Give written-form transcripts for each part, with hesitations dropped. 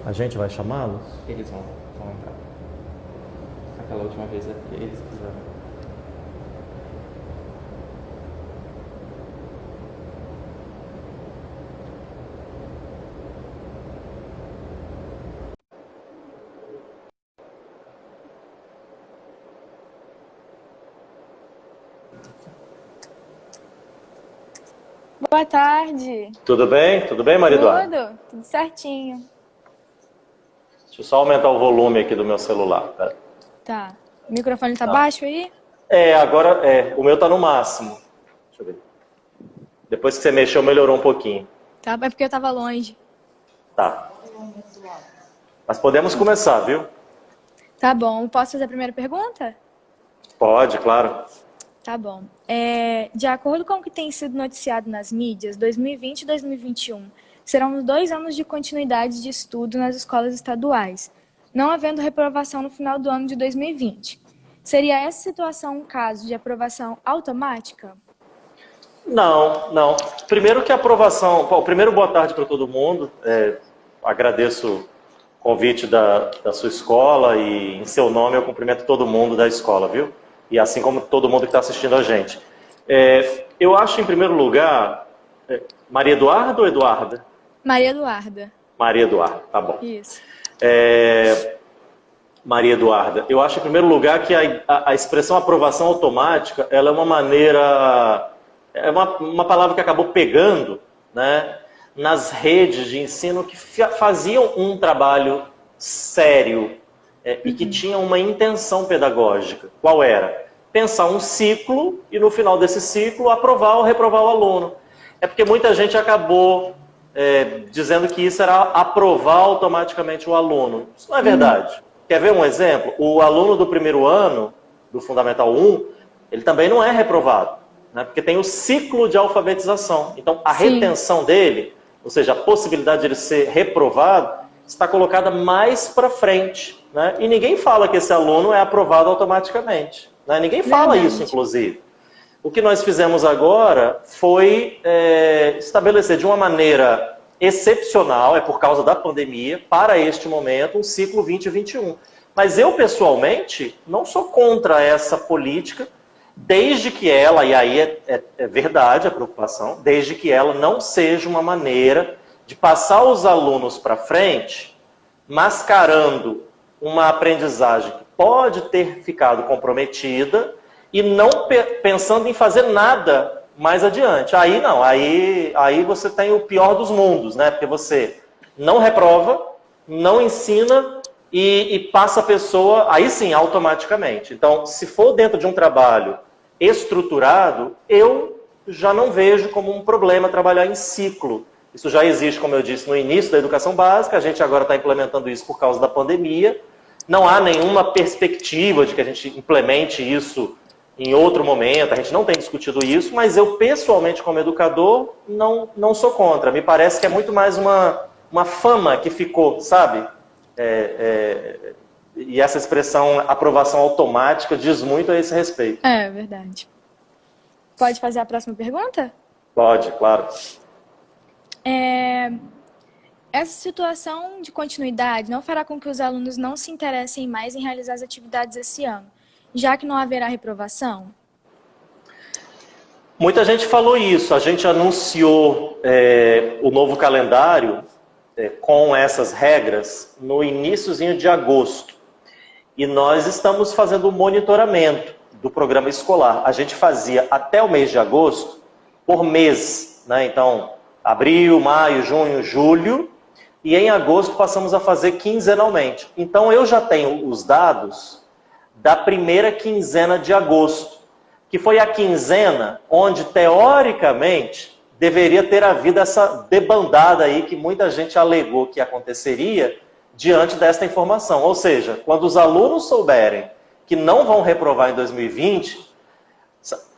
A gente vai chamá-los? Eles vão entrar. Aquela última vez eles quiseram. Boa tarde. Tudo bem? Tudo bem, Maria Eduarda? Tudo certinho. Deixa eu só aumentar o volume aqui do meu celular. Pera. Tá. O microfone tá baixo aí? Agora o meu tá no máximo. Deixa eu ver. Depois que você mexeu, melhorou um pouquinho. Tá, é porque eu tava longe. Tá. Mas podemos começar, viu? Tá bom. Posso fazer a primeira pergunta? Pode, claro. Tá bom. De acordo com o que tem sido noticiado nas mídias, 2020 e 2021 serão 2 anos de continuidade de estudo nas escolas estaduais, não havendo reprovação no final do ano de 2020. Seria essa situação um caso de aprovação automática? Não. Primeiro que a aprovação... Primeiro, boa tarde para todo mundo. Agradeço o convite da sua escola e, em seu nome, eu cumprimento todo mundo da escola, viu? E assim como todo mundo que está assistindo a gente. Eu acho, em primeiro lugar... Maria Eduarda ou Eduarda? Maria Eduarda. Maria Eduarda, tá bom. Isso. Maria Eduarda, eu acho, em primeiro lugar, que a expressão aprovação automática, ela é uma maneira... É uma palavra que acabou pegando, né, nas redes de ensino que faziam um trabalho sério e que tinham uma intenção pedagógica. Qual era? Pensar um ciclo e, no final desse ciclo, aprovar ou reprovar o aluno. É porque muita gente acabou dizendo que isso era aprovar automaticamente o aluno. Isso não é verdade. Quer ver um exemplo? O aluno do primeiro ano, do Fundamental 1, ele também não é reprovado, né? Porque tem o ciclo de alfabetização. Então, a retenção dele, ou seja, a possibilidade de ele ser reprovado, está colocada mais para frente, né? E ninguém fala que esse aluno é aprovado automaticamente, né? Ninguém fala isso, inclusive. O que nós fizemos agora foi estabelecer de uma maneira excepcional, por causa da pandemia, para este momento, um ciclo 2021. Mas eu, pessoalmente, não sou contra essa política, desde que ela, e aí é verdade a preocupação, desde que ela não seja uma maneira de passar os alunos para frente, mascarando uma aprendizagem que pode ter ficado comprometida e não pensando em fazer nada mais adiante. Aí não, aí você tem o pior dos mundos, né? Porque você não reprova, não ensina e passa a pessoa, aí sim, automaticamente. Então, se for dentro de um trabalho estruturado, eu já não vejo como um problema trabalhar em ciclo. Isso já existe, como eu disse, no início da educação básica, a gente agora está implementando isso por causa da pandemia. Não há nenhuma perspectiva de que a gente implemente isso em outro momento, a gente não tem discutido isso, mas eu, pessoalmente, como educador, não sou contra. Me parece que é muito mais uma fama que ficou, sabe? E essa expressão aprovação automática diz muito a esse respeito. É verdade. Pode fazer a próxima pergunta? Pode, claro. Essa situação de continuidade não fará com que os alunos não se interessem mais em realizar as atividades esse ano, já que não haverá reprovação? Muita gente falou isso. A gente anunciou o novo calendário com essas regras no iniciozinho de agosto. E nós estamos fazendo o monitoramento do programa escolar. A gente fazia até o mês de agosto por mês, né? Então, abril, maio, junho, julho, e em agosto passamos a fazer quinzenalmente. Então, eu já tenho os dados da primeira quinzena de agosto, que foi a quinzena onde, teoricamente, deveria ter havido essa debandada aí que muita gente alegou que aconteceria diante desta informação. Ou seja, quando os alunos souberem que não vão reprovar em 2020,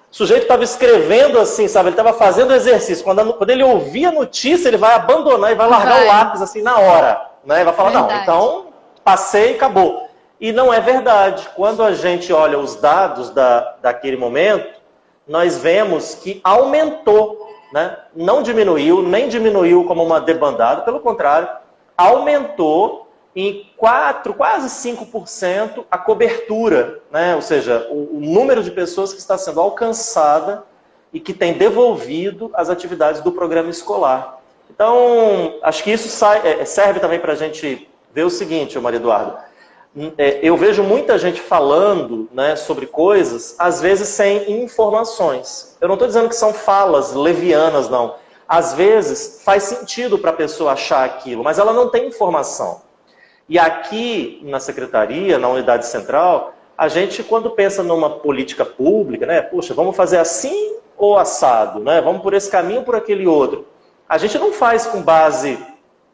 o sujeito estava escrevendo assim, sabe? Ele estava fazendo exercício. Quando ele ouvir a notícia, ele vai abandonar e vai largar o lápis assim na hora, né? E vai falar, não, então passei e acabou. E não é verdade. Quando a gente olha os dados daquele momento, nós vemos que aumentou, né? Não diminuiu, nem diminuiu como uma debandada, pelo contrário, aumentou em 4, quase 5% a cobertura, né? Ou seja, o número de pessoas que está sendo alcançada e que tem devolvido as atividades do programa escolar. Então, acho que isso serve também para a gente ver o seguinte, Maria Eduarda. Eu vejo muita gente falando, né, sobre coisas, às vezes sem informações. Eu não estou dizendo que são falas levianas, não. Às vezes faz sentido para a pessoa achar aquilo, mas ela não tem informação. E aqui na secretaria, na unidade central, a gente, quando pensa numa política pública, né, poxa, vamos fazer assim ou assado, né? Vamos por esse caminho ou por aquele outro. A gente não faz com base,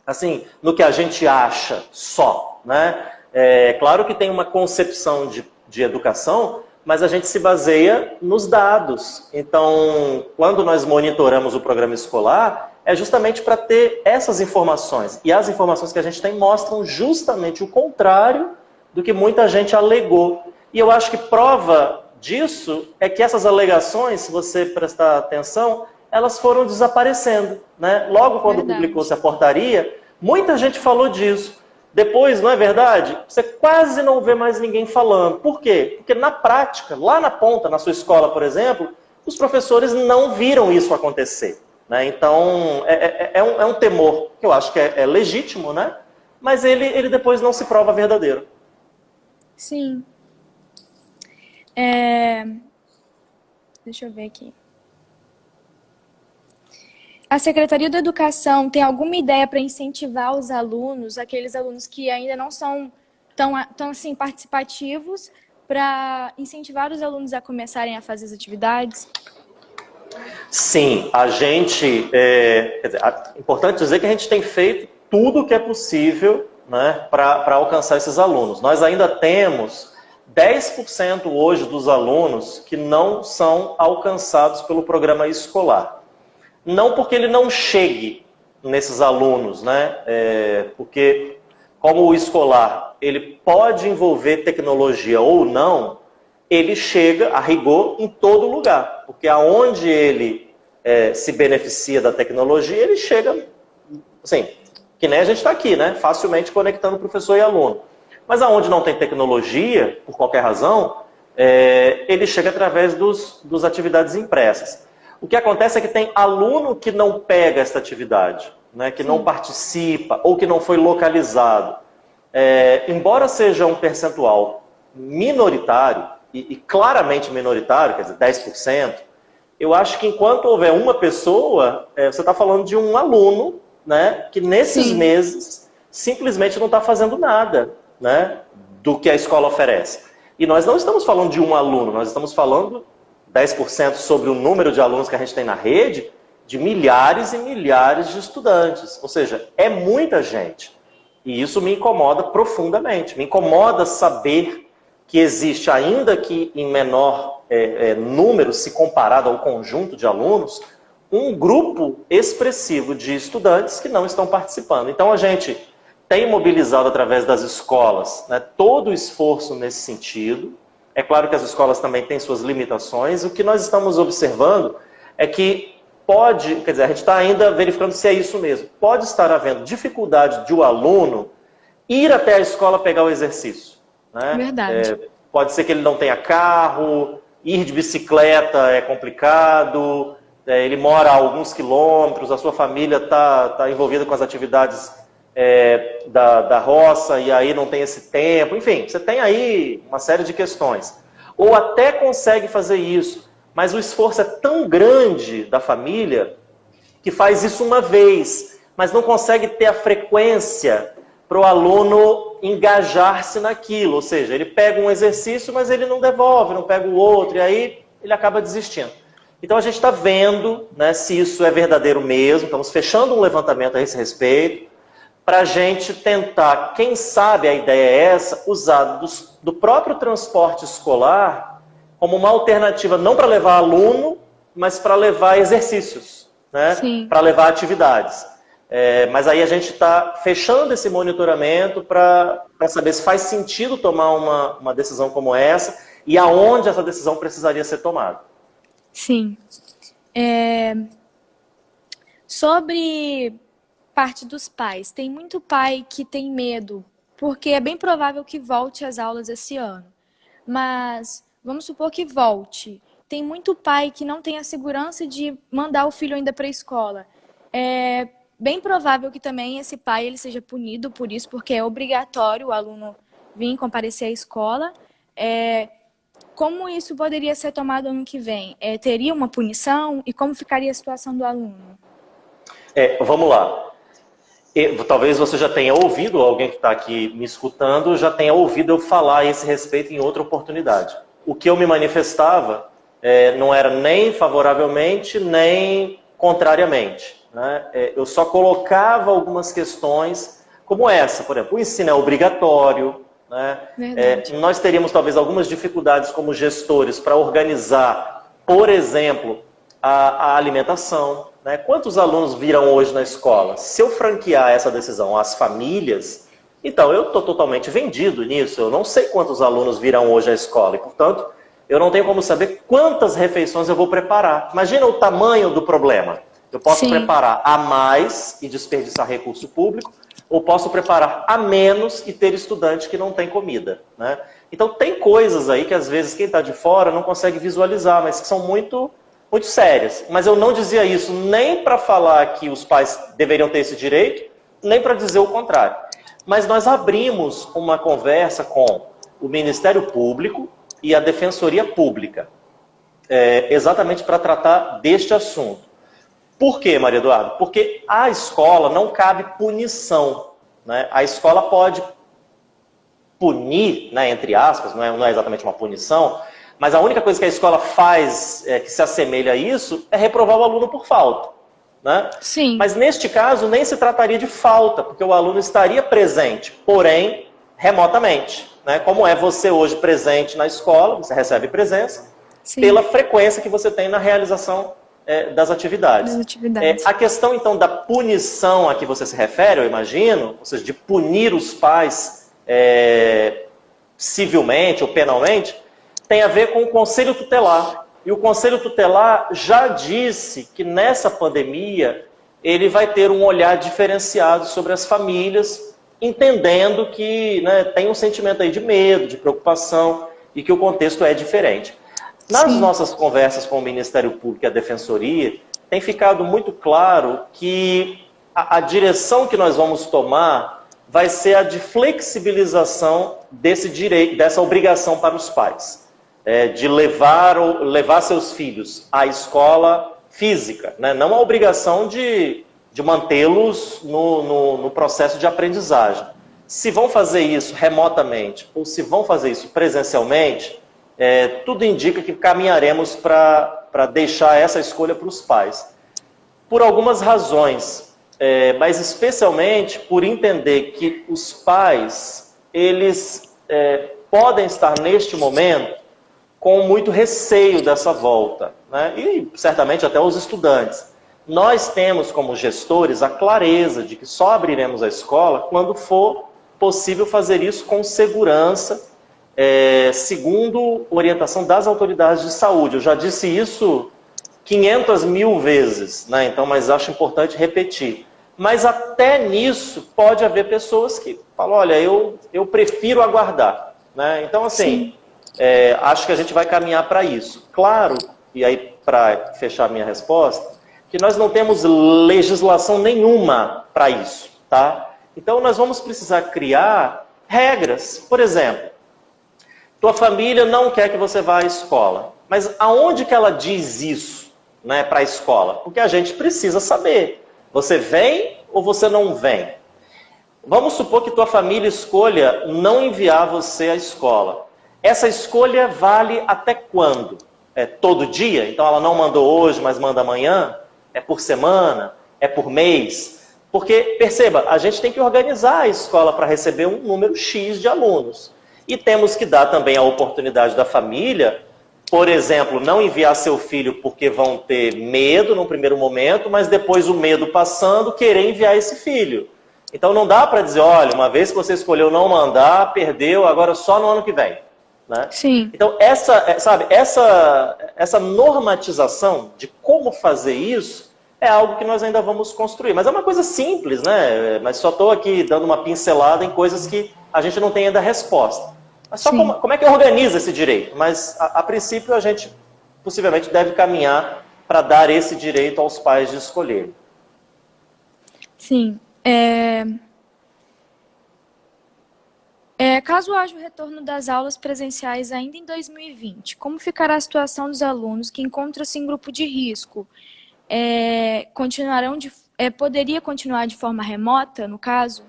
assim, no que a gente acha só, né? É claro que tem uma concepção de educação, mas a gente se baseia nos dados. Então, quando nós monitoramos o programa escolar, é justamente para ter essas informações. E as informações que a gente tem mostram justamente o contrário do que muita gente alegou. E eu acho que prova disso é que essas alegações, se você prestar atenção, elas foram desaparecendo, né? Logo quando publicou-se a portaria, muita gente falou disso. Depois, não é verdade? Você quase não vê mais ninguém falando. Por quê? Porque na prática, lá na ponta, na sua escola, por exemplo, os professores não viram isso acontecer, né? Então, é um temor que eu acho que é legítimo, né? Mas ele depois não se prova verdadeiro. Sim. Deixa eu ver aqui. A Secretaria da Educação tem alguma ideia para incentivar os alunos, aqueles alunos que ainda não são tão assim, participativos, para incentivar os alunos a começarem a fazer as atividades? Sim, a gente... é importante dizer que a gente tem feito tudo o que é possível, né, para alcançar esses alunos. Nós ainda temos 10% hoje dos alunos que não são alcançados pelo programa escolar. Não porque ele não chegue nesses alunos, né? Porque como o escolar ele pode envolver tecnologia ou não, ele chega a rigor em todo lugar. Porque aonde ele se beneficia da tecnologia, ele chega, assim, que nem a gente está aqui, né? Facilmente conectando professor e aluno. Mas aonde não tem tecnologia, por qualquer razão, ele chega através das atividades impressas. O que acontece é que tem aluno que não pega essa atividade, né, que não participa ou que não foi localizado. Embora seja um percentual minoritário, e claramente minoritário, quer dizer, 10%, eu acho que enquanto houver uma pessoa, você está falando de um aluno, né, que nesses meses simplesmente não está fazendo nada, né, do que a escola oferece. E nós não estamos falando de um aluno, nós estamos falando 10% sobre o número de alunos que a gente tem na rede, de milhares e milhares de estudantes. Ou seja, é muita gente. E isso me incomoda profundamente. Me incomoda saber que existe, ainda que em menor número, se comparado ao conjunto de alunos, um grupo expressivo de estudantes que não estão participando. Então a gente tem mobilizado através das escolas, né, todo o esforço nesse sentido. É claro que as escolas também têm suas limitações. O que nós estamos observando é que quer dizer, a gente está ainda verificando se é isso mesmo. Pode estar havendo dificuldade de o aluno ir até a escola pegar o exercício, né? Verdade. Pode ser que ele não tenha carro, ir de bicicleta é complicado, ele mora a alguns quilômetros, a sua família está envolvida com as atividades da roça e aí não tem esse tempo. Enfim, você tem aí uma série de questões. Ou até consegue fazer isso, mas o esforço é tão grande da família que faz isso uma vez, mas não consegue ter a frequência para o aluno engajar-se naquilo. Ou seja, ele pega um exercício, mas ele não devolve, não pega o outro, e aí ele acaba desistindo. Então a gente está vendo, né, se isso é verdadeiro mesmo. Estamos fechando um levantamento a esse respeito, para a gente tentar, quem sabe a ideia é essa, usar do próprio transporte escolar como uma alternativa, não para levar aluno, mas para levar exercícios, né? Para levar atividades. Mas aí a gente está fechando esse monitoramento para saber se faz sentido tomar uma decisão como essa e aonde essa decisão precisaria ser tomada. Sim. Sobre parte dos pais. Tem muito pai que tem medo, porque é bem provável que volte às aulas esse ano. Mas vamos supor que volte. Tem muito pai que não tem a segurança de mandar o filho ainda para a escola. É bem provável que também esse pai ele seja punido por isso, porque é obrigatório o aluno vir comparecer à escola. Como isso poderia ser tomado ano que vem? Teria uma punição? E como ficaria a situação do aluno? Vamos lá. Talvez você já tenha ouvido, alguém que está aqui me escutando, já tenha ouvido eu falar a esse respeito em outra oportunidade. O que eu me manifestava não era nem favoravelmente, nem contrariamente. Né? Eu só colocava algumas questões como essa, por exemplo, o ensino é obrigatório, né? Nós teríamos talvez algumas dificuldades como gestores para organizar, por exemplo, a alimentação. Né? Quantos alunos virão hoje na escola? Se eu franquear essa decisão às famílias, então eu estou totalmente vendido nisso. Eu não sei quantos alunos virão hoje à escola e, portanto, eu não tenho como saber quantas refeições eu vou preparar. Imagina o tamanho do problema. Eu posso preparar a mais e desperdiçar recurso público, ou posso preparar a menos e ter estudante que não tem comida. Né? Então tem coisas aí que às vezes quem está de fora não consegue visualizar, mas que são muito sérias. Mas eu não dizia isso nem para falar que os pais deveriam ter esse direito, nem para dizer o contrário. Mas nós abrimos uma conversa com o Ministério Público e a Defensoria Pública, exatamente para tratar deste assunto. Por quê, Maria Eduarda? Porque a escola não cabe punição. Né? A escola pode punir, né, entre aspas, não é exatamente uma punição, mas a única coisa que a escola faz que se assemelha a isso é reprovar o aluno por falta. Né? Sim. Mas neste caso nem se trataria de falta, porque o aluno estaria presente, porém remotamente. Né? Como é você hoje presente na escola, você recebe presença, pela frequência que você tem na realização das atividades. A questão, então, da punição a que você se refere, eu imagino, ou seja, de punir os pais civilmente ou penalmente, tem a ver com o Conselho Tutelar. E o Conselho Tutelar já disse que nessa pandemia ele vai ter um olhar diferenciado sobre as famílias, entendendo que, né, tem um sentimento aí de medo, de preocupação e que o contexto é diferente. Nas nossas conversas com o Ministério Público e a Defensoria, tem ficado muito claro que a direção que nós vamos tomar vai ser a de flexibilização desse direito, dessa obrigação para os pais. De levar seus filhos à escola física, né? Não a obrigação de mantê-los no processo de aprendizagem. Se vão fazer isso remotamente ou se vão fazer isso presencialmente, tudo indica que caminharemos para deixar essa escolha para os pais. Por algumas razões, mas especialmente por entender que os pais, eles podem estar neste momento com muito receio dessa volta, né? E certamente até os estudantes. Nós temos como gestores a clareza de que só abriremos a escola quando for possível fazer isso com segurança, segundo orientação das autoridades de saúde. Eu já disse isso 500 mil vezes, né? Então, mas acho importante repetir. Mas até nisso pode haver pessoas que falam, olha, eu prefiro aguardar. Né? Então, assim, acho que a gente vai caminhar para isso. Claro, e aí para fechar a minha resposta, que nós não temos legislação nenhuma para isso. Tá? Então, nós vamos precisar criar regras. Por exemplo, tua família não quer que você vá à escola. Mas aonde que ela diz isso, né, para a escola? Porque a gente precisa saber. Você vem ou você não vem? Vamos supor que tua família escolha não enviar você à escola. Essa escolha vale até quando? É todo dia? Então ela não mandou hoje, mas manda amanhã? É por semana? É por mês? Porque, perceba, a gente tem que organizar a escola para receber um número X de alunos. E temos que dar também a oportunidade da família, por exemplo, não enviar seu filho porque vão ter medo no primeiro momento, mas depois o medo passando, querer enviar esse filho. Então não dá para dizer, olha, uma vez que você escolheu não mandar, perdeu, agora só no ano que vem. Né? Sim. Então essa normatização de como fazer isso é algo que nós ainda vamos construir. Mas é uma coisa simples, né? Mas só estou aqui dando uma pincelada em coisas que a gente não tem ainda resposta. Mas só como é que organiza esse direito? Mas, a princípio, a gente possivelmente deve caminhar para dar esse direito aos pais de escolher. Sim. Caso haja o retorno das aulas presenciais ainda em 2020, como ficará a situação dos alunos que encontram-se em grupo de risco? Poderia continuar de forma remota, no caso?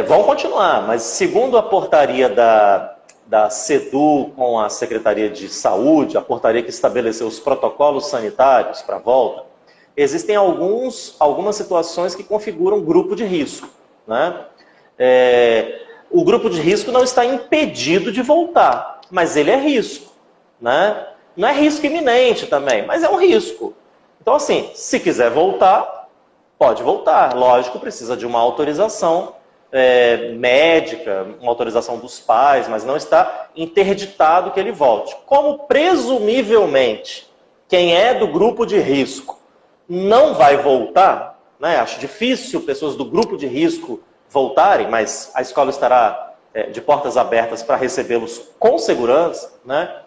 Vão continuar, mas segundo a portaria da SEDU com a Secretaria de Saúde, a portaria que estabeleceu os protocolos sanitários para a volta, existem algumas situações que configuram grupo de risco, né? O grupo de risco não está impedido de voltar, mas ele é risco, né? Não é risco iminente também, mas é um risco. Então, assim, se quiser voltar, pode voltar. Lógico, precisa de uma autorização médica, uma autorização dos pais, mas não está interditado que ele volte. Como presumivelmente quem é do grupo de risco não vai voltar, né? Acho difícil pessoas do grupo de risco voltarem, mas a escola estará de portas abertas para recebê-los com segurança, né?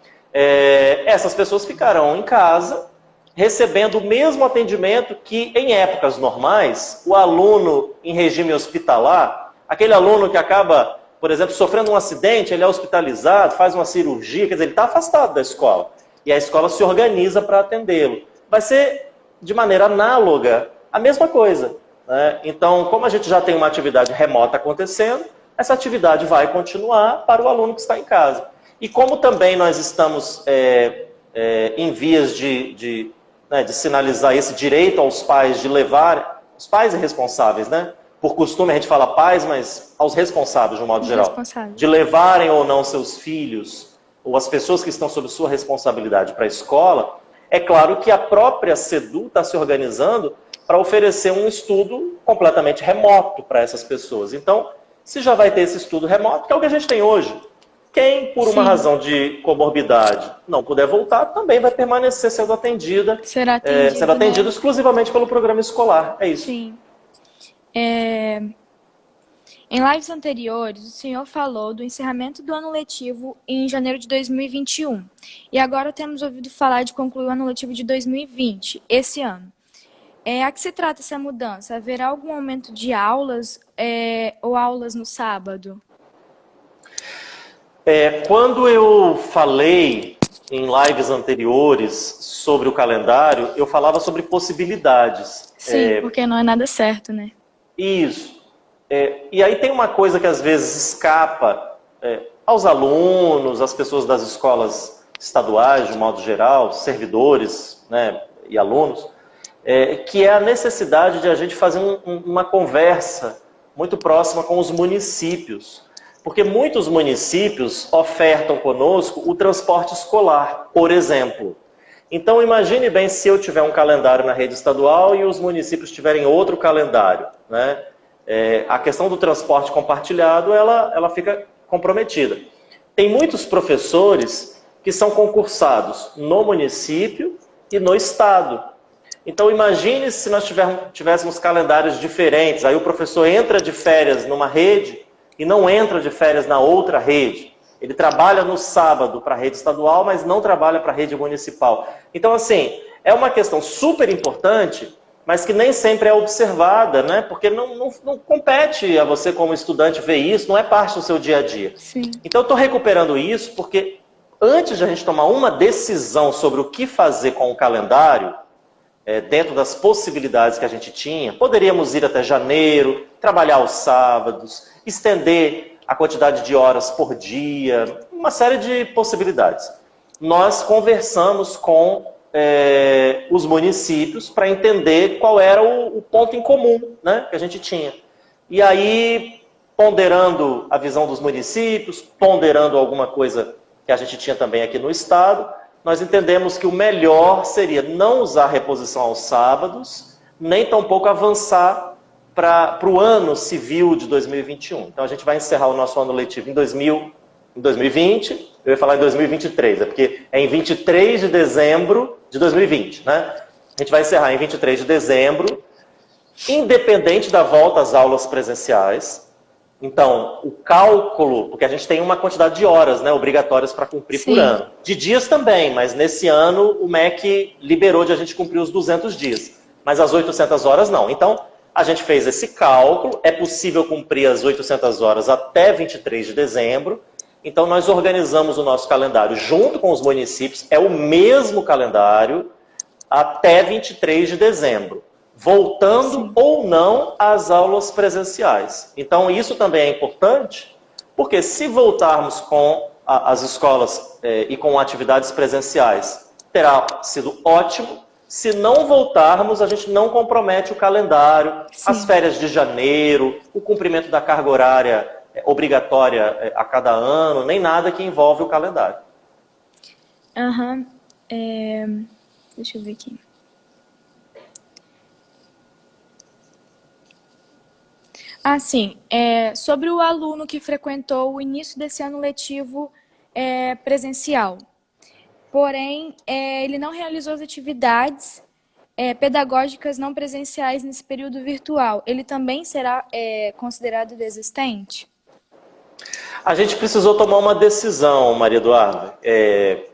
Essas pessoas ficarão em casa, recebendo o mesmo atendimento que, em épocas normais, o aluno em regime hospitalar, aquele aluno que acaba, por exemplo, sofrendo um acidente, ele é hospitalizado, faz uma cirurgia, quer dizer, ele está afastado da escola. E a escola se organiza para atendê-lo. Vai ser, de maneira análoga, a mesma coisa, né? Então, como a gente já tem uma atividade remota acontecendo, essa atividade vai continuar para o aluno que está em casa. E como também nós estamos em vias de sinalizar esse direito aos pais de levar, os pais e responsáveis, né? Por costume a gente fala pais, mas aos responsáveis de um modo geral, de levarem ou não seus filhos, ou as pessoas que estão sob sua responsabilidade para a escola, é claro que a própria SEDU está se organizando para oferecer um estudo completamente remoto para essas pessoas. Então, se já vai ter esse estudo remoto, que é o que a gente tem hoje, quem, por uma razão de comorbidade, não puder voltar, também vai permanecer sendo atendida. Será atendido exclusivamente pelo programa escolar. É isso. Sim. Em lives anteriores, o senhor falou do encerramento do ano letivo em janeiro de 2021. E agora temos ouvido falar de concluir o ano letivo de 2020, esse ano. A que se trata essa mudança? Haverá algum aumento de aulas ou aulas no sábado? Quando eu falei em lives anteriores sobre o calendário, eu falava sobre possibilidades. Sim, porque não é nada certo, né? Isso. E aí tem uma coisa que às vezes escapa aos alunos, às pessoas das escolas estaduais, de um modo geral, servidores, né, e alunos, que é a necessidade de a gente fazer uma conversa muito próxima com os municípios. Porque muitos municípios ofertam conosco o transporte escolar, por exemplo. Então, imagine bem se eu tiver um calendário na rede estadual e os municípios tiverem outro calendário, né? A questão do transporte compartilhado, ela fica comprometida. Tem muitos professores que são concursados no município e no estado. Então, imagine se nós tivéssemos calendários diferentes. Aí o professor entra de férias numa rede e não entra de férias na outra rede. Ele trabalha no sábado para a rede estadual, mas não trabalha para a rede municipal. Então, assim, é uma questão super importante, mas que nem sempre é observada, né? Porque não compete a você como estudante ver isso, não é parte do seu dia a dia. Sim. Então, eu estou recuperando isso porque antes de a gente tomar uma decisão sobre o que fazer com o calendário, dentro das possibilidades que a gente tinha, poderíamos ir até janeiro, trabalhar aos sábados, estender a quantidade de horas por dia, uma série de possibilidades. Nós conversamos com os municípios para entender qual era o ponto em comum, né, que a gente tinha. E aí, ponderando a visão dos municípios, ponderando alguma coisa que a gente tinha também aqui no estado, nós entendemos que o melhor seria não usar reposição aos sábados, nem tampouco avançar para o ano civil de 2021. Então a gente vai encerrar o nosso ano letivo em 2020, eu ia falar em 2023, porque é em 23 de dezembro de 2020, né? A gente vai encerrar em 23 de dezembro, independente da volta às aulas presenciais. Então, o cálculo, porque a gente tem uma quantidade de horas, né, obrigatórias para cumprir por ano. De dias também, mas nesse ano o MEC liberou de a gente cumprir os 200 dias. Mas as 800 horas não. Então, a gente fez esse cálculo, é possível cumprir as 800 horas até 23 de dezembro. Então, nós organizamos o nosso calendário junto com os municípios, é o mesmo calendário, até 23 de dezembro. Voltando ou não às aulas presenciais. Então, isso também é importante, porque se voltarmos com as escolas e com atividades presenciais, terá sido ótimo. Se não voltarmos, a gente não compromete o calendário, as férias de janeiro, o cumprimento da carga horária obrigatória a cada ano, nem nada que envolve o calendário. Deixa eu ver aqui. Sim. Sobre o aluno que frequentou o início desse ano letivo presencial. Porém, ele não realizou as atividades pedagógicas não presenciais nesse período virtual. Ele também será considerado desistente? A gente precisou tomar uma decisão, Maria Eduarda,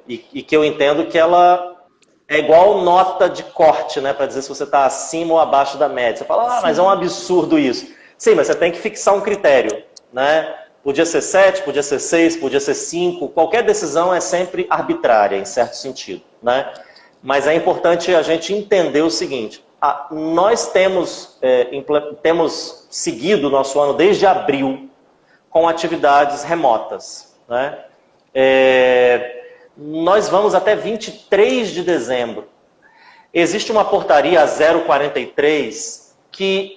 e que eu entendo que ela é igual nota de corte, né, para dizer se você está acima ou abaixo da média. Você fala, mas é um absurdo isso. Sim, mas você tem que fixar um critério, né? Podia ser 7, podia ser 6, podia ser 5. Qualquer decisão é sempre arbitrária, em certo sentido, né? Mas é importante a gente entender o seguinte. Nós temos seguido o nosso ano desde abril com atividades remotas, né? Nós vamos até 23 de dezembro. Existe uma portaria, a 043, que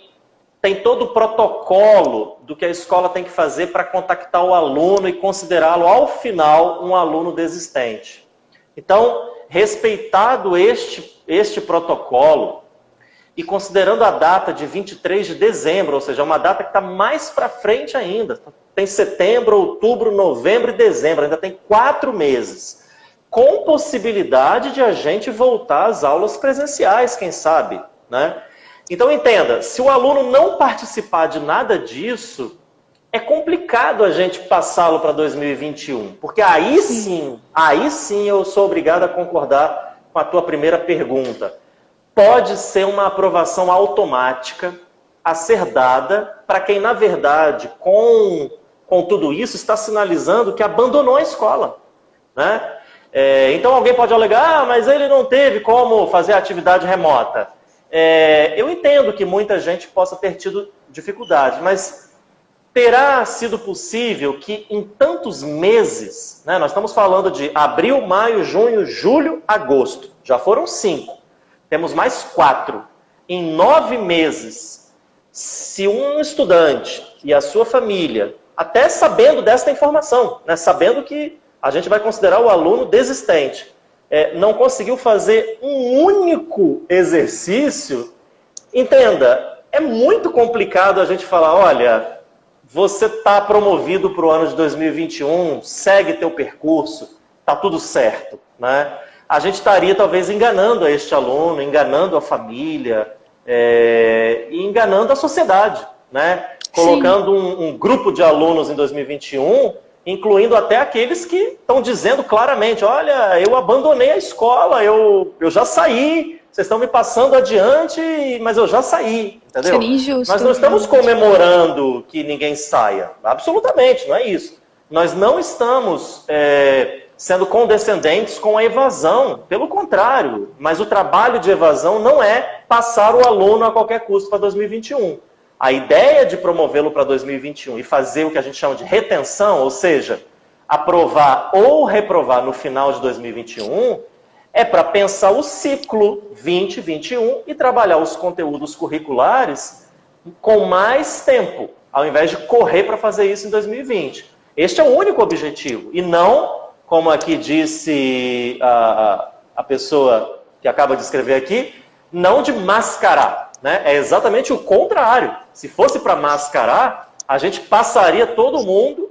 tem todo o protocolo do que a escola tem que fazer para contactar o aluno e considerá-lo, ao final, um aluno desistente. Então, respeitado este protocolo e considerando a data de 23 de dezembro, ou seja, uma data que está mais para frente ainda, tem setembro, outubro, novembro e dezembro, ainda tem 4 meses, com possibilidade de a gente voltar às aulas presenciais, quem sabe, né? Então entenda, se o aluno não participar de nada disso, é complicado a gente passá-lo para 2021, porque aí sim eu sou obrigado a concordar com a tua primeira pergunta. Pode ser uma aprovação automática a ser dada para quem, na verdade, com tudo isso, está sinalizando que abandonou a escola, né? Então alguém pode alegar, mas ele não teve como fazer a atividade remota. Eu entendo que muita gente possa ter tido dificuldade, mas terá sido possível que em tantos meses, né, nós estamos falando de abril, maio, junho, julho, agosto, já foram 5, temos mais 4. Em 9 meses, se um estudante e a sua família, até sabendo desta informação, né, sabendo que a gente vai considerar o aluno desistente, não conseguiu fazer um único exercício, entenda, é muito complicado a gente falar, olha, você está promovido para o ano de 2021, segue teu percurso, está tudo certo, né? A gente estaria talvez enganando a este aluno, enganando a família, e enganando a sociedade, né? Colocando um grupo de alunos em 2021, incluindo até aqueles que estão dizendo claramente, olha, eu abandonei a escola, eu já saí, vocês estão me passando adiante, mas eu já saí, entendeu? Seria injusto. Nós não estamos comemorando que ninguém saia, absolutamente, não é isso. Nós não estamos sendo condescendentes com a evasão, pelo contrário, mas o trabalho de evasão não é passar o aluno a qualquer custo para 2021. A ideia de promovê-lo para 2021 e fazer o que a gente chama de retenção, ou seja, aprovar ou reprovar no final de 2021, é para pensar o ciclo 2021 e trabalhar os conteúdos curriculares com mais tempo, ao invés de correr para fazer isso em 2020. Este é o único objetivo, e não, como aqui disse a pessoa que acaba de escrever aqui, não de mascarar. Né? É exatamente o contrário. Se fosse para mascarar, a gente passaria todo mundo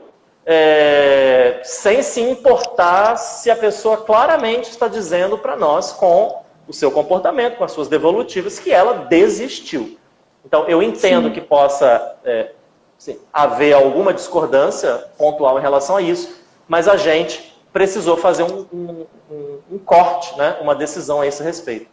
sem se importar se a pessoa claramente está dizendo para nós, com o seu comportamento, com as suas devolutivas, que ela desistiu. Então, eu entendo que possa haver alguma discordância pontual em relação a isso, mas a gente precisou fazer um corte, né? Uma decisão a esse respeito.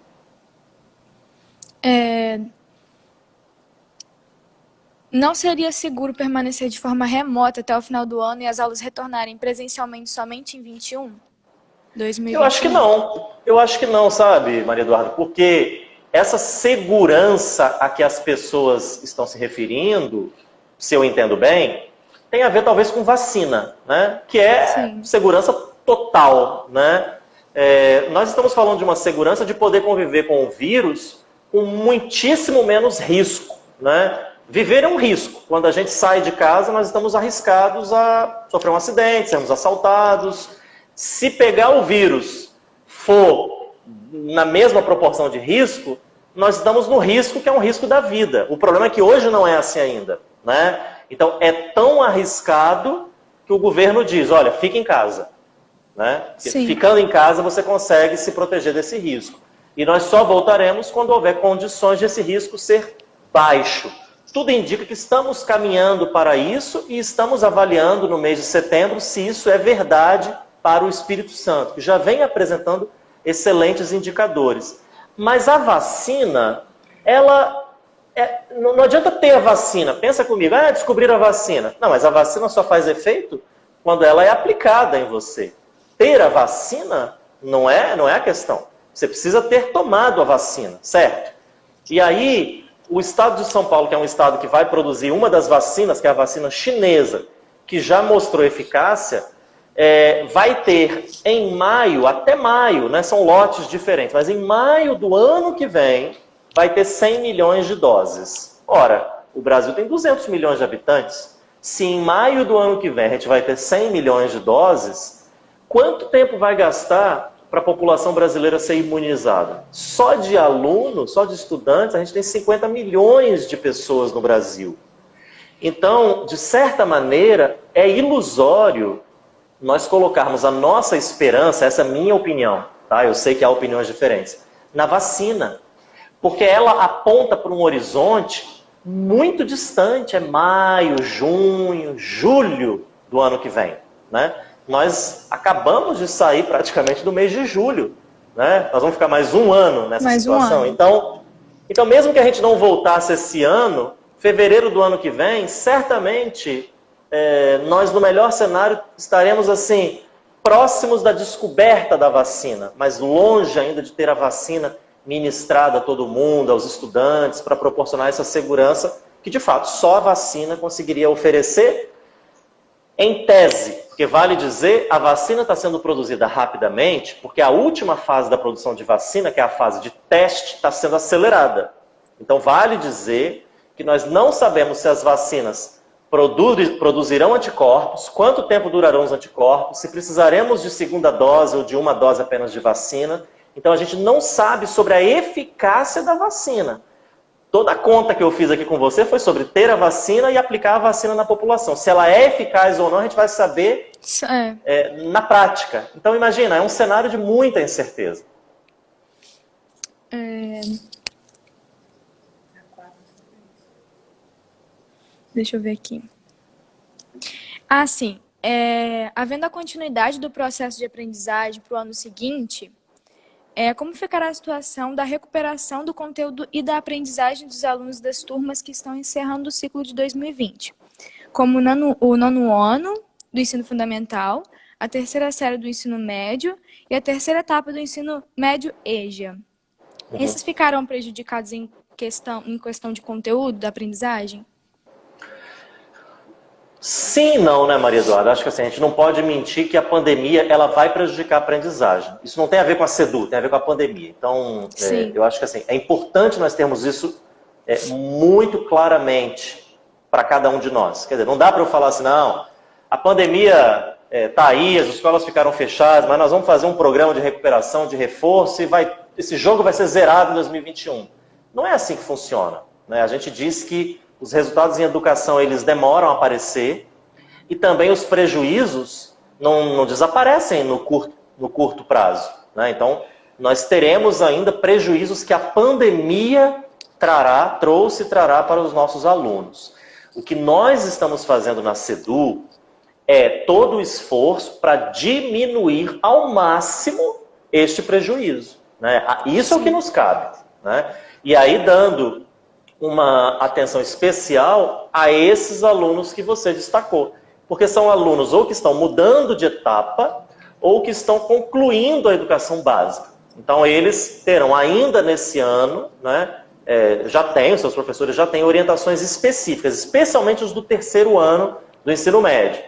Não seria seguro permanecer de forma remota até o final do ano e as aulas retornarem presencialmente somente em 2021? Eu acho que não. Eu acho que não, sabe, Maria Eduarda? Porque essa segurança a que as pessoas estão se referindo, se eu entendo bem, tem a ver talvez com vacina, né? Que é segurança total, né? Nós estamos falando de uma segurança de poder conviver com o vírus com muitíssimo menos risco, né? Viver é um risco. Quando a gente sai de casa, nós estamos arriscados a sofrer um acidente, sermos assaltados. Se pegar o vírus for na mesma proporção de risco, nós estamos no risco que é um risco da vida. O problema é que hoje não é assim ainda, né? Então é tão arriscado que o governo diz, olha, fique em casa, né? Ficando em casa você consegue se proteger desse risco. E nós só voltaremos quando houver condições de esse risco ser baixo. Tudo indica que estamos caminhando para isso e estamos avaliando no mês de setembro se isso é verdade para o Espírito Santo, que já vem apresentando excelentes indicadores. Mas a vacina, não adianta ter a vacina. Pensa comigo, descobrir a vacina. Não, mas a vacina só faz efeito quando ela é aplicada em você. Ter a vacina não é a questão. Você precisa ter tomado a vacina, certo? E aí, o estado de São Paulo, que é um estado que vai produzir uma das vacinas, que é a vacina chinesa, que já mostrou eficácia, vai ter em maio, até maio, né, são lotes diferentes, mas em maio do ano que vem, vai ter 100 milhões de doses. Ora, o Brasil tem 200 milhões de habitantes. Se em maio do ano que vem a gente vai ter 100 milhões de doses, quanto tempo vai gastar para a população brasileira ser imunizada? Só de alunos, só de estudantes, a gente tem 50 milhões de pessoas no Brasil. Então, de certa maneira, é ilusório nós colocarmos a nossa esperança, essa é a minha opinião, tá? Eu sei que há opiniões diferentes, na vacina. Porque ela aponta para um horizonte muito distante, é maio, junho, julho do ano que vem, né? Nós acabamos de sair praticamente do mês de julho, né? Nós vamos ficar mais um ano nessa situação. Então, mesmo que a gente não voltasse esse ano, fevereiro do ano que vem, certamente nós, no melhor cenário, estaremos assim, próximos da descoberta da vacina, mas longe ainda de ter a vacina ministrada a todo mundo, aos estudantes, para proporcionar essa segurança que, de fato, só a vacina conseguiria oferecer. Em tese, porque vale dizer, a vacina está sendo produzida rapidamente, porque a última fase da produção de vacina, que é a fase de teste, está sendo acelerada. Então vale dizer que nós não sabemos se as vacinas produzirão anticorpos, quanto tempo durarão os anticorpos, se precisaremos de segunda dose ou de uma dose apenas de vacina. Então a gente não sabe sobre a eficácia da vacina. Toda a conta que eu fiz aqui com você foi sobre ter a vacina e aplicar a vacina na população. Se ela é eficaz ou não, a gente vai saber na prática. Então, imagina, é um cenário de muita incerteza. Deixa eu ver aqui. Sim. Havendo a continuidade do processo de aprendizagem para o ano seguinte, como ficará a situação da recuperação do conteúdo e da aprendizagem dos alunos das turmas que estão encerrando o ciclo de 2020? Como o nono ano do ensino fundamental, a terceira série do ensino médio e a terceira etapa do ensino médio EJA. Esses ficaram prejudicados em questão de conteúdo da aprendizagem? Sim e não, né, Maria Eduarda? Acho que assim, a gente não pode mentir que a pandemia ela vai prejudicar a aprendizagem. Isso não tem a ver com a SEDU, tem a ver com a pandemia. Então, eu acho que assim, é importante nós termos isso muito claramente para cada um de nós. Quer dizer, não dá para eu falar assim, não, a pandemia está aí, as escolas ficaram fechadas, mas nós vamos fazer um programa de recuperação, de reforço, e esse jogo vai ser zerado em 2021. Não é assim que funciona, né? A gente diz que os resultados em educação, eles demoram a aparecer e também os prejuízos não desaparecem no curto prazo, né? Então, nós teremos ainda prejuízos que a pandemia trouxe e trará para os nossos alunos. O que nós estamos fazendo na SEDU é todo o esforço para diminuir ao máximo este prejuízo, né? Isso é o que nos cabe, né? E aí dando uma atenção especial a esses alunos que você destacou, porque são alunos ou que estão mudando de etapa ou que estão concluindo a educação básica. Então eles terão ainda nesse ano, né, os seus professores já têm orientações específicas, especialmente os do terceiro ano do ensino médio.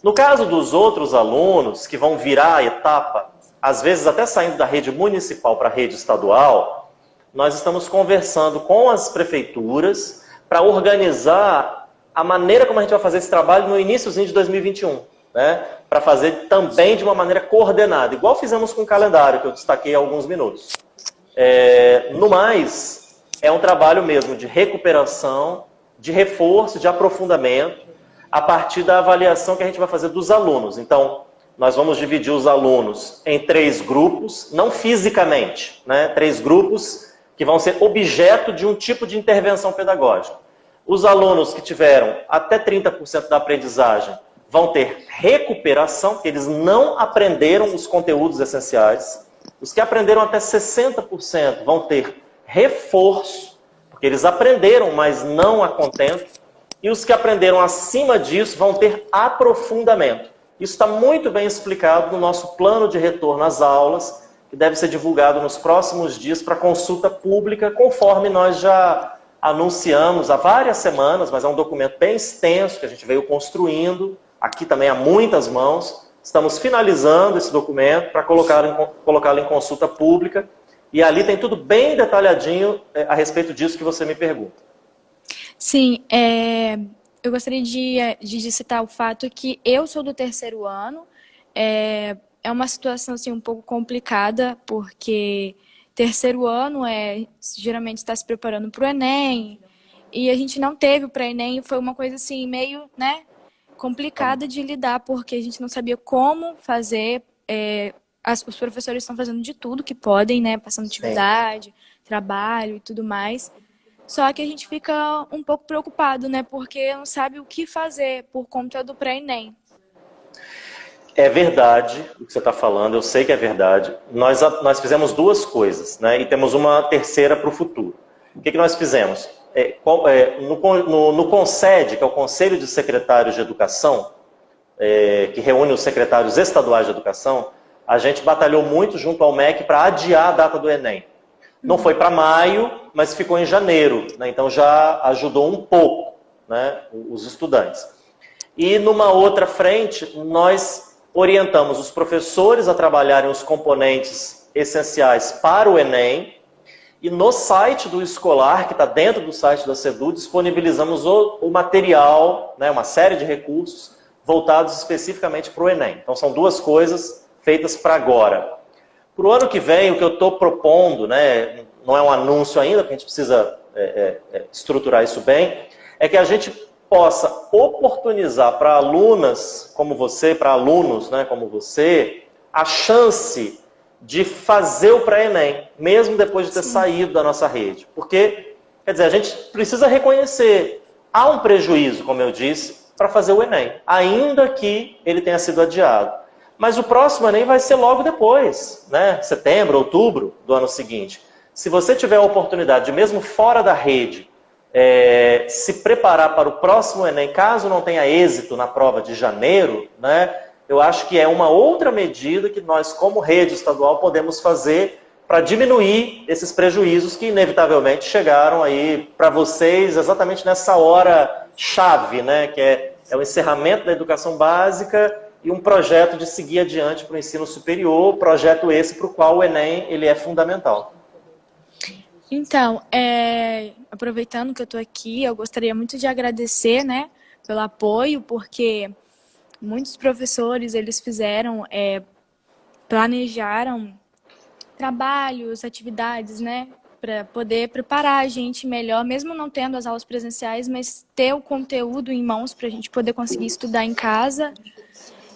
No caso dos outros alunos que vão virar a etapa, às vezes até saindo da rede municipal para a rede estadual, nós estamos conversando com as prefeituras para organizar a maneira como a gente vai fazer esse trabalho no iníciozinho de 2021, né? Para fazer também de uma maneira coordenada, igual fizemos com o calendário, que eu destaquei há alguns minutos. No mais, é um trabalho mesmo de recuperação, de reforço, de aprofundamento, a partir da avaliação que a gente vai fazer dos alunos. Então, nós vamos dividir os alunos em 3 grupos, não fisicamente, né? 3 grupos que vão ser objeto de um tipo de intervenção pedagógica. Os alunos que tiveram até 30% da aprendizagem vão ter recuperação, porque eles não aprenderam os conteúdos essenciais. Os que aprenderam até 60% vão ter reforço, porque eles aprenderam, mas não a contento. E os que aprenderam acima disso vão ter aprofundamento. Isso está muito bem explicado no nosso plano de retorno às aulas, que deve ser divulgado nos próximos dias para consulta pública, conforme nós já anunciamos há várias semanas, mas é um documento bem extenso que a gente veio construindo, aqui também há muitas mãos. Estamos finalizando esse documento para colocá-lo em consulta pública, e ali tem tudo bem detalhadinho a respeito disso que você me pergunta. Sim, eu gostaria de citar o fato que eu sou do terceiro ano. É uma situação assim, um pouco complicada, porque terceiro ano geralmente está se preparando para o Enem, e a gente não teve o pré-Enem, foi uma coisa assim, meio, né, complicada de lidar, porque a gente não sabia como fazer. Os professores estão fazendo de tudo que podem, né, passando atividade, trabalho e tudo mais. Só que a gente fica um pouco preocupado, né, porque não sabe o que fazer por conta do pré-Enem. É verdade o que você está falando, eu sei que é verdade. Nós fizemos 2 coisas, né? E temos uma terceira para o futuro. O que nós fizemos? No CONSED, que é o Conselho de Secretários de Educação, que reúne os secretários estaduais de educação, a gente batalhou muito junto ao MEC para adiar a data do Enem. Não foi para maio, mas ficou em janeiro, né? Então já ajudou um pouco, né, os estudantes. E numa outra frente, nós orientamos os professores a trabalharem os componentes essenciais para o Enem, e no site do escolar, que está dentro do site da SEDU, disponibilizamos o material, né, uma série de recursos voltados especificamente para o Enem. Então são 2 coisas feitas para agora. Para o ano que vem, o que eu estou propondo, né, não é um anúncio ainda, porque a gente precisa estruturar isso bem, é que a gente possa oportunizar para alunas como você, para alunos, né, como você, a chance de fazer o pré-ENEM, mesmo depois de ter saído da nossa rede. Porque, quer dizer, a gente precisa reconhecer, há um prejuízo, como eu disse, para fazer o Enem, ainda que ele tenha sido adiado. Mas o próximo Enem vai ser logo depois, né? Setembro, outubro do ano seguinte. Se você tiver a oportunidade de, mesmo fora da rede, se preparar para o próximo Enem, caso não tenha êxito na prova de janeiro, né, eu acho que é uma outra medida que nós, como rede estadual, podemos fazer para diminuir esses prejuízos que, inevitavelmente, chegaram aí para vocês exatamente nessa hora chave, né, que é o encerramento da educação básica e um projeto de seguir adiante para o ensino superior, projeto esse para o qual o Enem ele é fundamental. Então, aproveitando que eu estou aqui, eu gostaria muito de agradecer, né, pelo apoio, porque muitos professores, eles planejaram trabalhos, atividades, né, para poder preparar a gente melhor, mesmo não tendo as aulas presenciais, mas ter o conteúdo em mãos para a gente poder conseguir estudar em casa.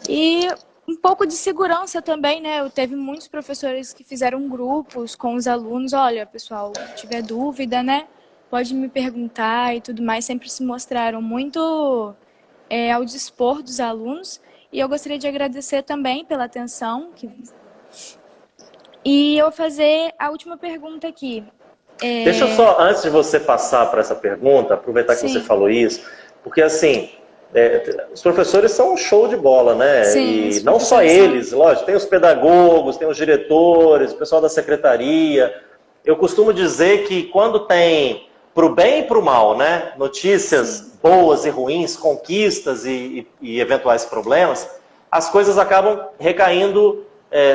E um pouco de segurança também, né? Teve muitos professores que fizeram grupos com os alunos. Olha, pessoal, se tiver dúvida, né? Pode me perguntar e tudo mais. Sempre se mostraram muito ao dispor dos alunos. E eu gostaria de agradecer também pela atenção. E eu vou fazer a última pergunta aqui. Deixa eu só, antes de você passar para essa pergunta, aproveitar que Sim. você falou isso, porque assim, os professores são um show de bola, né? Sim, e não só eles, lógico, tem os pedagogos, tem os diretores, o pessoal da secretaria. Eu costumo dizer que quando tem para o bem e para o mal, né? Notícias boas e ruins, conquistas e eventuais problemas, as coisas acabam recaindo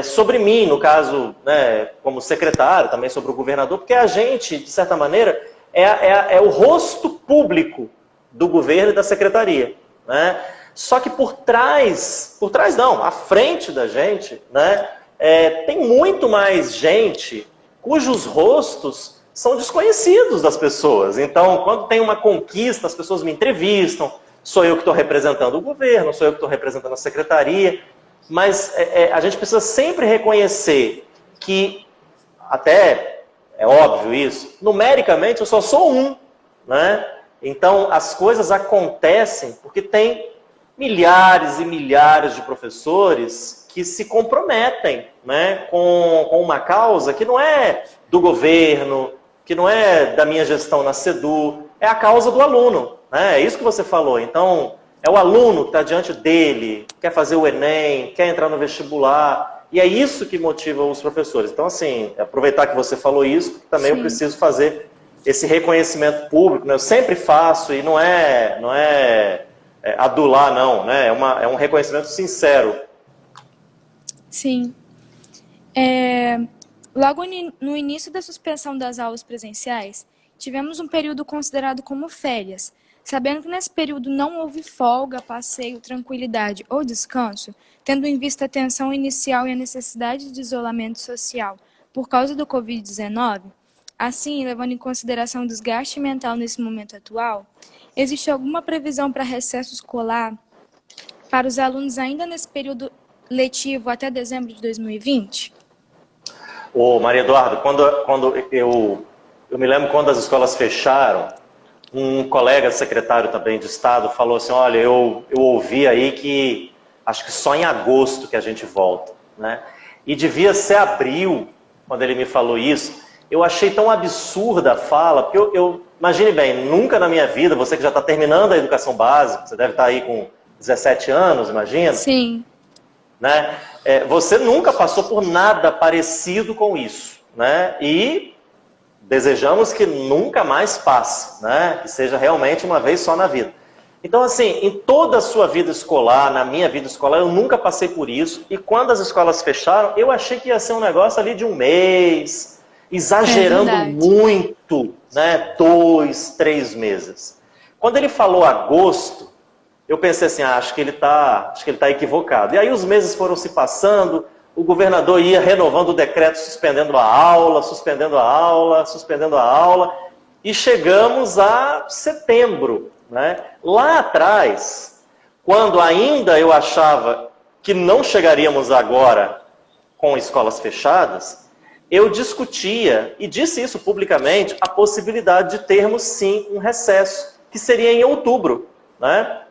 sobre mim, no caso, né, como secretário, também sobre o governador, porque a gente, de certa maneira, é o rosto público do governo e da secretaria, né? Só que por trás não, à frente da gente, né, tem muito mais gente cujos rostos são desconhecidos das pessoas. Então, quando tem uma conquista, as pessoas me entrevistam, sou eu que estou representando o governo, sou eu que estou representando a secretaria, mas a gente precisa sempre reconhecer que, até é óbvio isso, numericamente eu só sou um, né? Então, as coisas acontecem porque tem milhares e milhares de professores que se comprometem, né, com uma causa que não é do governo, que não é da minha gestão na SEDU, é a causa do aluno, né? É isso que você falou. Então, é o aluno que está diante dele, quer fazer o Enem, quer entrar no vestibular, e é isso que motiva os professores. Então, assim, aproveitar que você falou isso, porque também eu preciso fazer esse reconhecimento público, né? Eu sempre faço, e não é adular, não, né? É um reconhecimento sincero. Sim. Logo no início da suspensão das aulas presenciais, tivemos um período considerado como férias. Sabendo que nesse período não houve folga, passeio, tranquilidade ou descanso, tendo em vista a tensão inicial e a necessidade de isolamento social por causa do Covid-19, assim, levando em consideração o desgaste mental nesse momento atual, existe alguma previsão para recesso escolar para os alunos ainda nesse período letivo até dezembro de 2020? Ô, Maria Eduarda, quando eu me lembro quando as escolas fecharam, um colega secretário também de Estado falou assim, olha, eu ouvi aí que acho que só em agosto que a gente volta, né? E devia ser abril, quando ele me falou isso. Eu achei tão absurda a fala, porque imagine bem, nunca na minha vida, você que já está terminando a educação básica, você deve estar aí com 17 anos, imagina? Sim. Né? Você nunca passou por nada parecido com isso, né? E desejamos que nunca mais passe, né? Que seja realmente uma vez só na vida. Então, assim, em toda a sua vida escolar, na minha vida escolar, eu nunca passei por isso. E quando as escolas fecharam, eu achei que ia ser um negócio ali de um mês, exagerando muito, né? 2, 3 meses. Quando ele falou agosto, eu pensei assim, acho que ele tá equivocado. E aí os meses foram se passando, o governador ia renovando o decreto, suspendendo a aula, e chegamos a setembro, né? Lá atrás, quando ainda eu achava que não chegaríamos agora com escolas fechadas, eu discutia, e disse isso publicamente, a possibilidade de termos sim um recesso, que seria em outubro, né?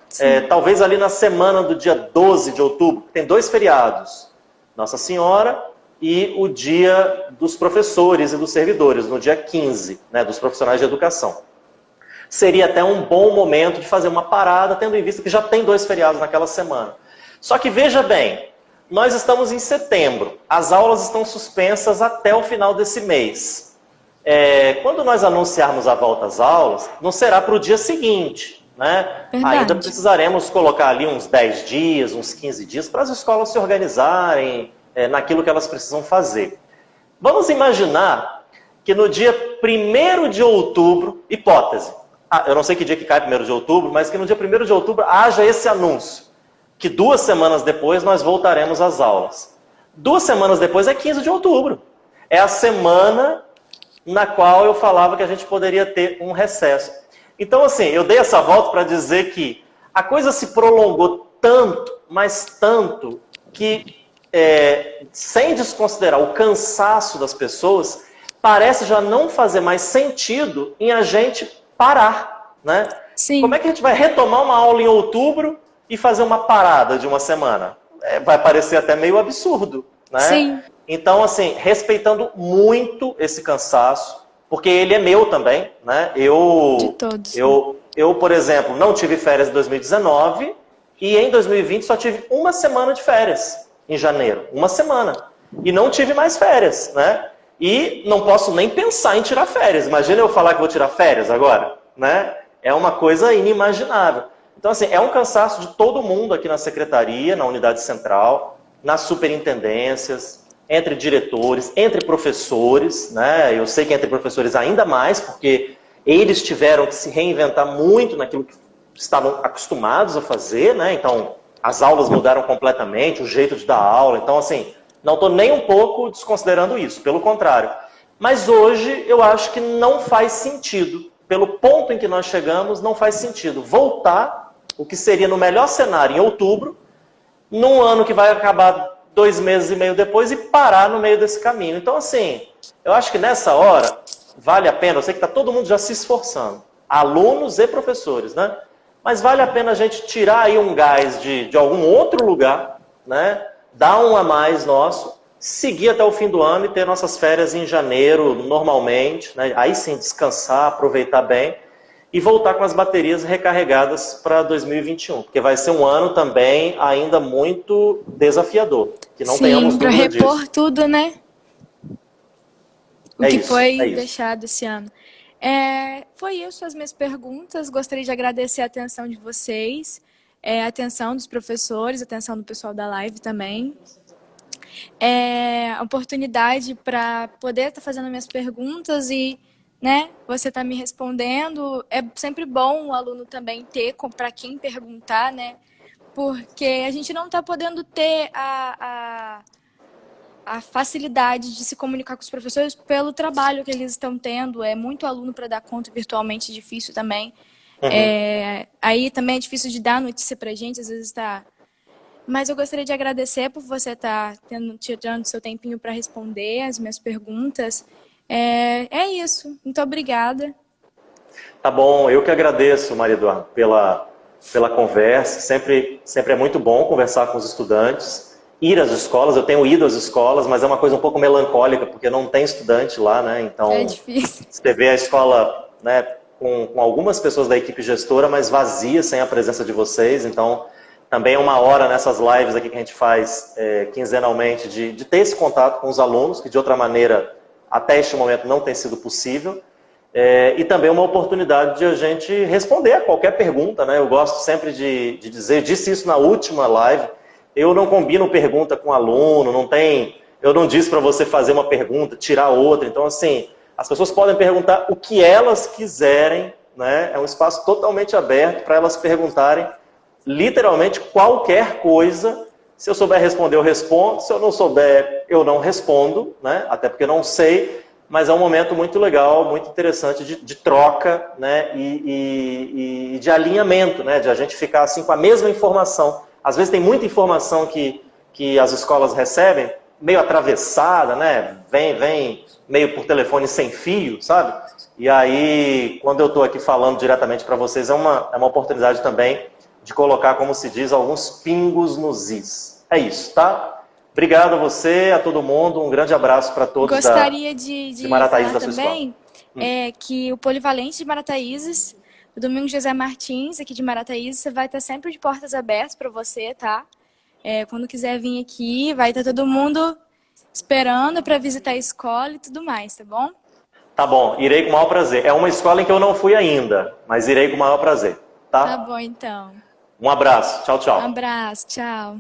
Talvez ali na semana do dia 12 de outubro, tem 2 feriados, Nossa Senhora e o dia dos professores e dos servidores, no dia 15, né, dos profissionais de educação. Seria até um bom momento de fazer uma parada, tendo em vista que já tem 2 feriados naquela semana. Só que veja bem, nós estamos em setembro, as aulas estão suspensas até o final desse mês. Quando nós anunciarmos a volta às aulas, não será para o dia seguinte, né? Ainda precisaremos colocar ali uns 10 dias, uns 15 dias, para as escolas se organizarem naquilo que elas precisam fazer. Vamos imaginar que no dia 1º de outubro, hipótese, eu não sei que dia que cai 1º de outubro, mas que no dia 1º de outubro haja esse anúncio, que 2 semanas depois nós voltaremos às aulas. 2 semanas depois é 15 de outubro. É a semana na qual eu falava que a gente poderia ter um recesso. Então, assim, eu dei essa volta para dizer que a coisa se prolongou tanto, mas tanto, que, sem desconsiderar o cansaço das pessoas, parece já não fazer mais sentido em a gente parar, né? Sim. Como é que a gente vai retomar uma aula em outubro e fazer uma parada de uma semana? Vai parecer até meio absurdo, né? Sim. Então, assim, respeitando muito esse cansaço, porque ele é meu também, né? De todos. Eu, por exemplo, não tive férias em 2019 e em 2020 só tive uma semana de férias, em janeiro. Uma semana. E não tive mais férias, né? E não posso nem pensar em tirar férias. Imagina eu falar que vou tirar férias agora, né? É uma coisa inimaginável. Então, assim, é um cansaço de todo mundo aqui na secretaria, na unidade central, nas superintendências, entre diretores, entre professores, né? Eu sei que entre professores ainda mais, porque eles tiveram que se reinventar muito naquilo que estavam acostumados a fazer, né? Então, as aulas mudaram completamente, o jeito de dar aula. Então, assim, não estou nem um pouco desconsiderando isso, pelo contrário. Mas hoje eu acho que não faz sentido, pelo ponto em que nós chegamos, não faz sentido voltar, o que seria no melhor cenário, em outubro, num ano que vai acabar 2 meses e meio depois e parar no meio desse caminho. Então, assim, eu acho que nessa hora vale a pena, eu sei que está todo mundo já se esforçando, alunos e professores, né? Mas vale a pena a gente tirar aí um gás de algum outro lugar, né? Dar um a mais nosso, seguir até o fim do ano e ter nossas férias em janeiro, normalmente, né? Aí sim, descansar, aproveitar bem e voltar com as baterias recarregadas para 2021, porque vai ser um ano também ainda muito desafiador, que não tenhamos dúvida disso. Sim, para repor tudo, né? O que isso, foi isso. deixado esse ano. Foi isso as minhas perguntas. Gostaria de agradecer a atenção de vocês, a atenção dos professores, a atenção do pessoal da live também. A oportunidade para poder estar fazendo minhas perguntas e, né, você está me respondendo. É sempre bom o aluno também ter para quem perguntar, né? Porque a gente não está podendo ter a facilidade de se comunicar com os professores pelo trabalho que eles estão tendo. É muito aluno para dar conta virtualmente, difícil também. Uhum. Aí também é difícil de dar notícia para a gente, às vezes está... Mas eu gostaria de agradecer por você estar tirando seu tempinho para responder as minhas perguntas. É isso. Muito obrigada. Tá bom, eu que agradeço, Maria Eduarda, pela conversa. Sempre é muito bom conversar com os estudantes. Ir às escolas, eu tenho ido às escolas, mas é uma coisa um pouco melancólica, porque não tem estudante lá, né? Então, é difícil. Você vê a escola, né, com algumas pessoas da equipe gestora, mas vazia, sem a presença de vocês. Então, também é uma hora nessas lives aqui que a gente faz quinzenalmente de ter esse contato com os alunos, que de outra maneira, até este momento, não tem sido possível. E também uma oportunidade de a gente responder a qualquer pergunta, né? Eu gosto sempre de dizer, disse isso na última live, eu não combino pergunta com aluno, eu não disse para você fazer uma pergunta, tirar outra. Então, assim, as pessoas podem perguntar o que elas quiserem, né? É um espaço totalmente aberto para elas perguntarem literalmente qualquer coisa. Se eu souber responder, eu respondo. Se eu não souber, eu não respondo, né? Até porque eu não sei. Mas é um momento muito legal, muito interessante de troca, né? E de alinhamento, né? De a gente ficar assim com a mesma informação. Às vezes tem muita informação que as escolas recebem, meio atravessada, né? Vem meio por telefone sem fio, sabe? E aí, quando eu estou aqui falando diretamente para vocês, é uma oportunidade também de colocar, como se diz, alguns pingos nos is. É isso, tá? Obrigado a você, a todo mundo. Um grande abraço para todos. Gostaria de Marataízes falar da sua também que o Polivalente de Marataízes, o Domingos José Martins, aqui de Marataízes, você vai estar sempre de portas abertas para você, tá? Quando quiser vir aqui, vai estar todo mundo esperando para visitar a escola e tudo mais, tá bom? Tá bom, irei com o maior prazer. É uma escola em que eu não fui ainda, mas irei com o maior prazer, tá? Tá bom, então. Um abraço, tchau, tchau. Um abraço, tchau.